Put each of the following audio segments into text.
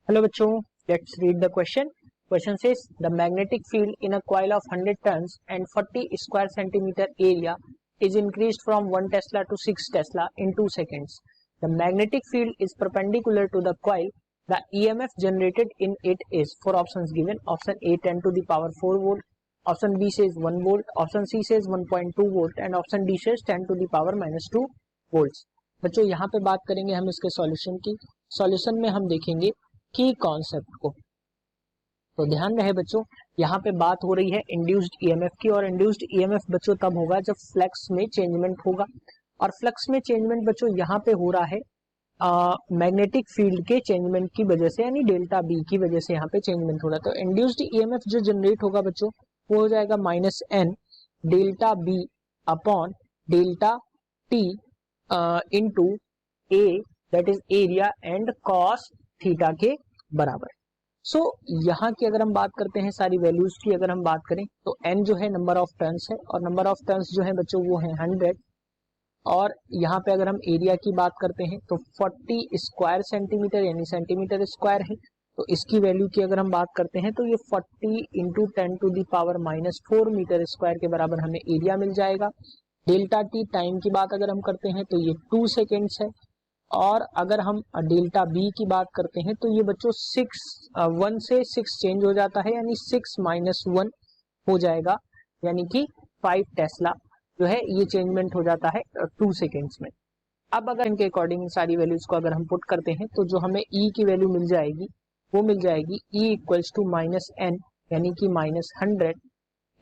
Hello bachcho, let's read the question. Question says the magnetic field in a coil of 100 turns and 40 square centimeter area is increased from 1 Tesla to 6 Tesla in 2 seconds. The magnetic field is perpendicular to the coil. The EMF generated in it is, for options given, option A 10 to the power 4 volt, option B says 1 volt, option C says 1.2 volt and option D says 10 to the power minus 2 volts. बच्चों यहाँ पे बात करेंगे हम इसके solution की. Solution में हम देखेंगे की कॉन्सेप्ट को. तो ध्यान रहे बच्चों, यहाँ पे बात हो रही है इंड्यूस्ड ईएमएफ की, और इंड्यूस्ड ईएमएफ बच्चों तब होगा जब फ्लक्स में चेंजमेंट होगा. और फ्लक्स में चेंजमेंट बच्चों यहाँ पे हो रहा है मैग्नेटिक फील्ड के चेंजमेंट की वजह से, यानी डेल्टा बी की वजह से यहाँ पे चेंजमेंट हो रहा है. तो इंड्यूस्ड ईएमएफ जो जनरेट होगा बच्चों वो हो जाएगा minus N delta B upon delta T into A, that is area and cos theta के बराबर. सो यहाँ की अगर हम बात करते हैं सारी वैल्यूज की, अगर हम बात करें तो n जो है नंबर ऑफ टर्न्स है, और नंबर ऑफ टर्न्स जो है बच्चों वो है 100. और यहाँ पे अगर हम एरिया की बात करते हैं तो 40 स्क्वायर सेंटीमीटर यानी सेंटीमीटर स्क्वायर है. तो इसकी वैल्यू की अगर हम बात करते हैं तो ये 40 into 10 to the power minus 4 metre square के बराबर हमें एरिया मिल जाएगा. डेल्टा टी टाइम की बात अगर हम करते हैं तो ये 2 सेकेंड्स है. और अगर हम डेल्टा बी की बात करते हैं तो ये बच्चों 1 से 6 चेंज हो जाता है, यानी 6 माइनस 1 हो जाएगा, यानी कि 5 टेस्ला जो है ये चेंजमेंट हो जाता है 2 सेकेंड्स में. अब अगर इनके अकॉर्डिंग सारी वैल्यूज को अगर हम पुट करते हैं तो जो हमें ई की वैल्यू मिल जाएगी वो मिल जाएगी E equals to minus N, यानी कि माइनस 100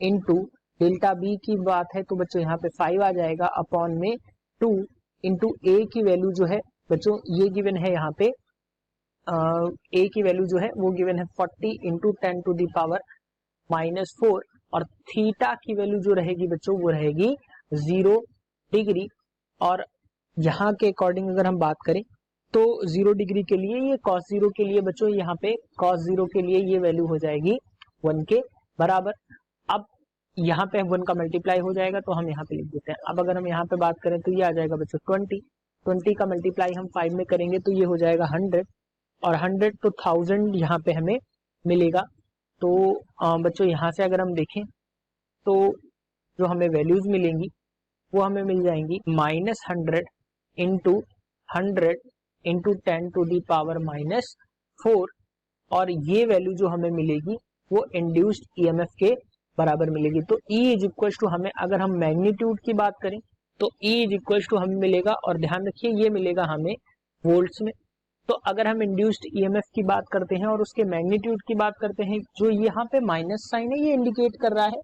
इंटू डेल्टा बी की बात है तो बच्चों यहाँ पे 5 आ जाएगा अपॉन में 2 इंटू ए की वैल्यू जो है बच्चों ये गिवन है यहाँ पे ए की वैल्यू जो है वो गिवन है 40 into 10 to the power minus 4, और थीटा की वैल्यू जो रहेगी बच्चों वो रहेगी 0 डिग्री. और यहाँ के अकॉर्डिंग अगर हम बात करें तो 0 डिग्री के लिए ये cos 0 के लिए बच्चों यहाँ पे cos 0 के लिए ये वैल्यू हो जाएगी 1 के बराबर. अब यहाँ पे 1 का मल्टीप्लाई हो जाएगा तो हम यहाँ पे लिख देते हैं. अब अगर हम यहाँ पे बात करें तो ये आ जाएगा बच्चों 20 का मल्टीप्लाई हम 5 में करेंगे तो ये हो जाएगा 100, और 100 तो 1000 यहाँ पे हमें मिलेगा. तो बच्चों यहाँ से अगर हम देखें तो जो हमें वैल्यूज मिलेंगी वो हमें मिल जाएंगी minus 100 into 100 into 10 to the power minus 4, और ये वैल्यू जो हमें मिलेगी वो इंड्यूस्ड ईएमएफ के बराबर मिलेगी. तो E इज इक्वल टू हमें, अगर हम मैग्नीट्यूड की बात करें तो E इज इक्वल टू हमें मिलेगा, और ध्यान रखिए ये मिलेगा हमें वोल्ट्स में. तो अगर हम इंड्यूस्ड ईएमएफ की बात करते हैं और उसके मैग्नीट्यूड की बात करते हैं, जो यहाँ पे माइनस साइन है ये इंडिकेट कर रहा है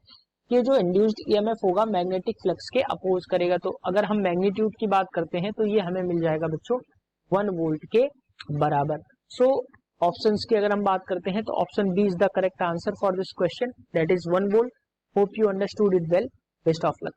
कि जो इंड्यूस्ड ईएमएफ होगा मैग्नेटिक फ्लक्स के अपोज करेगा. तो अगर हम मैग्नीट्यूड की बात करते हैं तो ये हमें मिल जाएगा बच्चों 1 वोल्ट के बराबर. सो ऑप्शंस की अगर हम बात करते हैं तो option B is the correct answer for this question, that is 1 volt. Hope you understood it well. Best of luck.